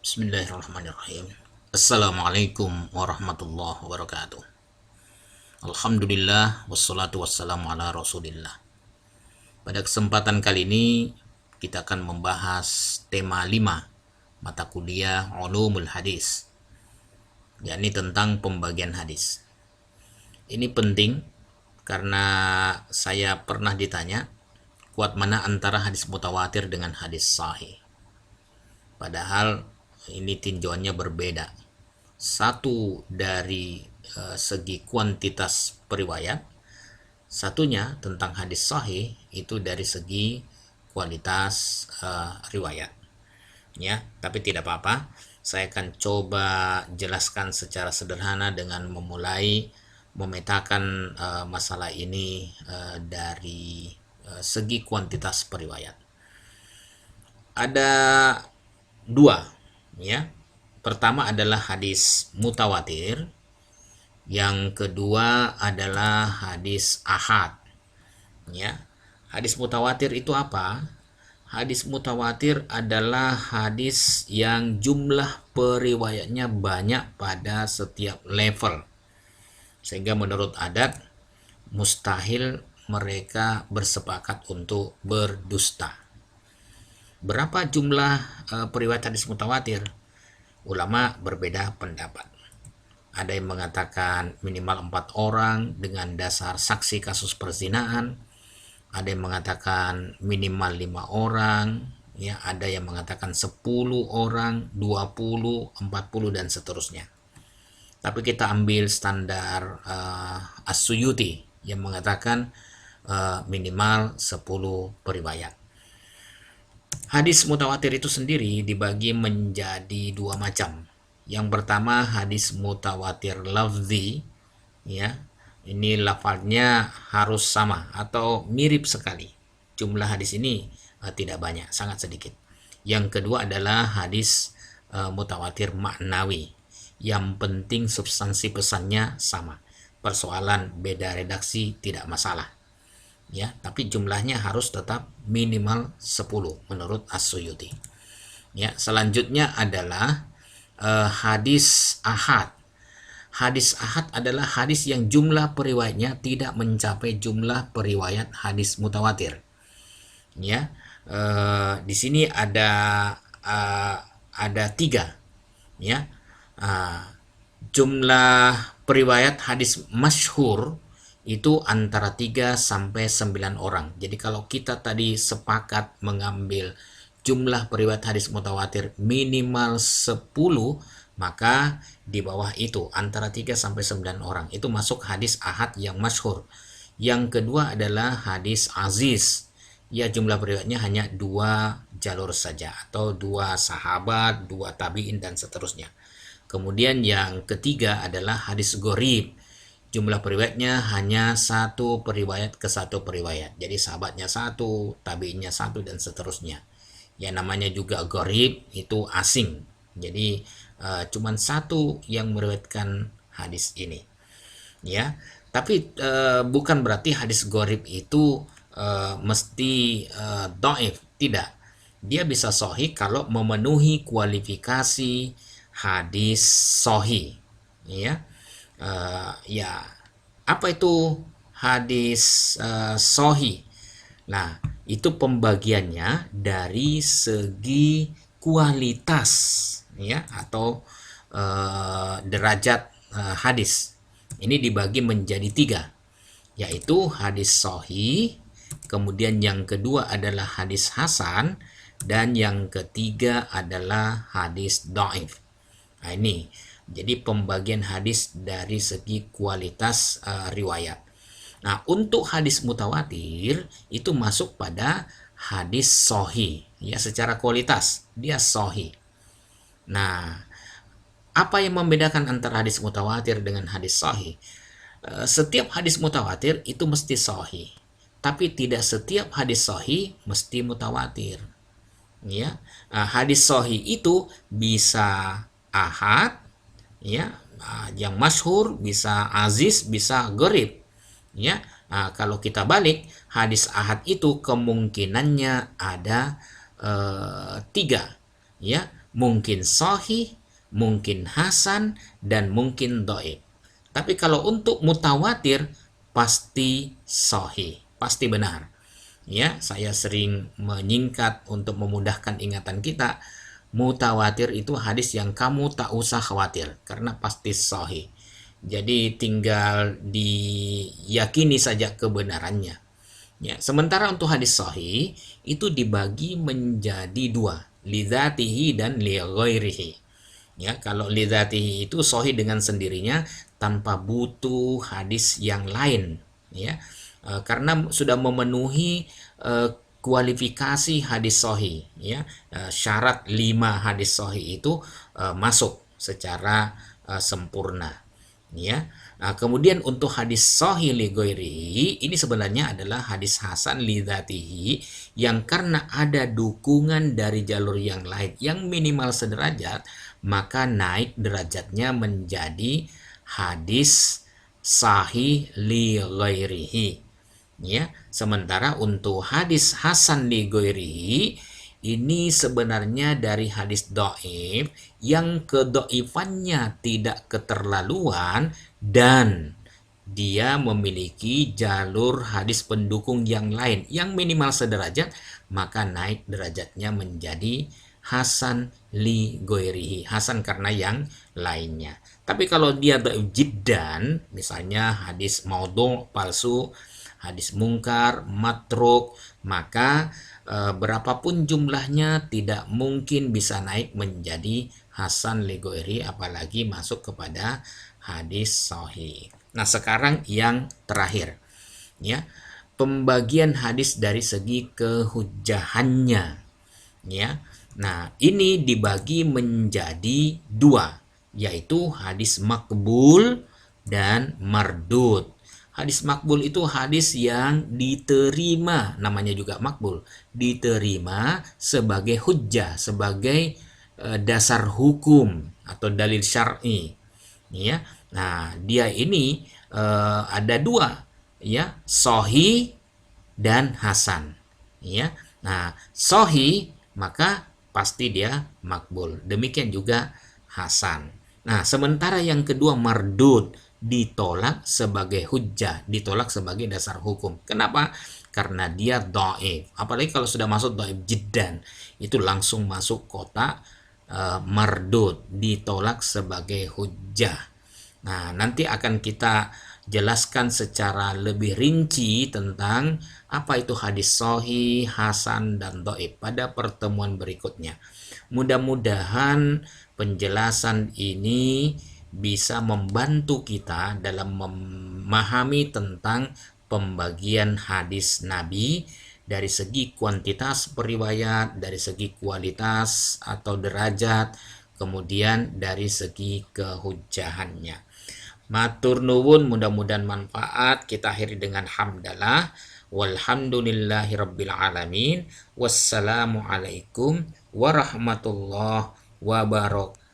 Bismillahirrahmanirrahim. Assalamualaikum warahmatullahi wabarakatuh. Alhamdulillah wassalatu wassalamu ala rasulillah. Pada kesempatan kali ini kita akan membahas tema 5 mata kuliah Ulumul Hadis, yakni tentang pembagian hadis. Ini penting karena saya pernah ditanya kuat mana antara hadis mutawatir dengan hadis sahih. Padahal ini tinjauannya berbeda. Satu dari segi kuantitas periwayat, satunya tentang hadis sahih itu dari segi kualitas riwayat. Ya, tapi tidak apa-apa. Saya akan coba jelaskan secara sederhana dengan memulai memetakan masalah ini dari segi kuantitas periwayat. Ada dua, ya. Pertama adalah hadis mutawatir, yang kedua adalah hadis ahad. Ya. Hadis mutawatir itu apa? Hadis mutawatir adalah hadis yang jumlah periwayatnya banyak pada setiap level, sehingga menurut adat mustahil mereka bersepakat untuk berdusta. Berapa jumlah periwayat hadis mutawatir? Ulama berbeda pendapat. Ada yang mengatakan minimal 4 orang dengan dasar saksi kasus perzinaan. Ada yang mengatakan minimal 5 orang. Ya, ada yang mengatakan 10 orang, 20, 40 dan seterusnya. Tapi kita ambil standar As-Suyuti yang mengatakan minimal 10 periwayat. Hadis mutawatir itu sendiri dibagi menjadi 2 macam. Yang pertama hadis mutawatir lafzi, ya. Ini lafalnya harus sama atau mirip sekali. Jumlah hadis ini tidak banyak, sangat sedikit. Yang kedua adalah hadis mutawatir maknawi. Yang penting substansi pesannya sama. Persoalan beda redaksi tidak masalah. Ya, tapi jumlahnya harus tetap minimal 10 menurut As-Suyuti. Ya, selanjutnya adalah hadis ahad. Hadis ahad adalah hadis yang jumlah periwayatnya tidak mencapai jumlah periwayat hadis mutawatir. Ya, di sini ada 3. Ya, jumlah periwayat hadis masyhur itu antara 3 sampai 9 orang. Jadi kalau kita tadi sepakat mengambil jumlah periwayat hadis mutawatir minimal 10, maka di bawah itu antara 3 sampai 9 orang itu masuk hadis ahad yang masyhur. Yang kedua adalah hadis aziz. Ya, jumlah periwayatnya hanya 2 jalur saja atau 2 sahabat, 2 tabi'in dan seterusnya. Kemudian yang ketiga adalah hadis gharib. Jumlah periwayatnya hanya 1 periwayat ke 1 periwayat. Jadi sahabatnya 1, tabi'innya 1 dan seterusnya. Yang namanya juga gharib itu asing. Jadi cuman 1 yang meriwayatkan hadis ini. Ya, tapi bukan berarti hadis gharib itu mesti dhaif, tidak. Dia bisa sahih kalau memenuhi kualifikasi hadis sahih. Ya. Ya, apa itu hadis sahih? Nah, itu pembagiannya dari segi kualitas, ya, atau derajat hadis. Ini dibagi menjadi 3, yaitu hadis sahih, kemudian yang kedua adalah hadis hasan, dan yang ketiga adalah hadis dhaif. Nah, ini jadi pembagian hadis dari segi kualitas riwayat. Nah, untuk hadis mutawatir itu masuk pada hadis sahih, ya, secara kualitas dia sahih. Nah, apa yang membedakan antara hadis mutawatir dengan hadis sahih? Setiap hadis mutawatir itu mesti sahih, tapi tidak setiap hadis sahih mesti mutawatir. Ya, hadis sahih itu bisa ahad, ya, yang masyhur, bisa aziz, bisa gharib. Ya, kalau kita balik, hadis ahad itu kemungkinannya ada 3, ya. mungkin sahih, mungkin hasan, dan mungkin dhaif. Tapi kalau untuk mutawatir pasti sahih, pasti benar. Ya, saya sering menyingkat untuk memudahkan ingatan kita. Mutawatir itu hadis yang kamu tak usah khawatir karena pasti sahih. Jadi tinggal diyakini saja kebenarannya. Ya, sementara untuk hadis sahih itu dibagi menjadi dua, lidzatihi dan li ghairihi. Ya, kalau lidzatihi itu sahih dengan sendirinya tanpa butuh hadis yang lain, ya. Karena sudah memenuhi kualifikasi hadis sahih, ya. Syarat 5 hadis sahih itu masuk secara sempurna, ya. Nah, kemudian untuk hadis sahih li ghairihi ini sebenarnya adalah hadis hasan li dzatihi yang karena ada dukungan dari jalur yang lain yang minimal sederajat, maka naik derajatnya menjadi hadis sahih li ghairihi. Ya, sementara untuk hadis hasan li ghairihi ini sebenarnya dari hadis dhaif yang kedhaifannya tidak keterlaluan dan dia memiliki jalur hadis pendukung yang lain yang minimal sederajat, maka naik derajatnya menjadi hasan li ghairihi, hasan karena yang lainnya. Tapi kalau dia dhaif jiddan, misalnya hadis maudhu, palsu, hadis mungkar, matruk, maka berapapun jumlahnya tidak mungkin bisa naik menjadi hasan li ghairihi, apalagi masuk kepada hadis sahih. Nah, sekarang yang terakhir, ya, pembagian hadis dari segi kehujahannya, ya. Nah, ini dibagi menjadi dua, yaitu hadis makbul dan mardud. Hadis makbul itu hadis yang diterima, namanya juga makbul, diterima sebagai hujjah, sebagai dasar hukum atau dalil syar'i, ya. Nah, dia ini ada dua, ya, sahih dan hasan, ya. Nah, sahih maka pasti dia makbul, demikian juga hasan. Nah, sementara yang kedua mardud, ditolak sebagai hujjah, ditolak sebagai dasar hukum. Kenapa? Karena dia dhaif. Apalagi kalau sudah masuk dhaif jiddan, itu langsung masuk kotak mardud, ditolak sebagai hujjah. Nah, nanti akan kita jelaskan secara lebih rinci tentang apa itu hadis sahih, hasan, dan dhaif pada pertemuan berikutnya. Mudah-mudahan penjelasan ini bisa membantu kita dalam memahami tentang pembagian hadis Nabi dari segi kuantitas periwayat, dari segi kualitas atau derajat, kemudian dari segi kehujahannya. Matur nuwun, mudah-mudahan manfaat. Kita akhiri dengan hamdalah. Walhamdulillahirabbil alamin. Wassalamualaikum warahmatullahi wabarakatuh.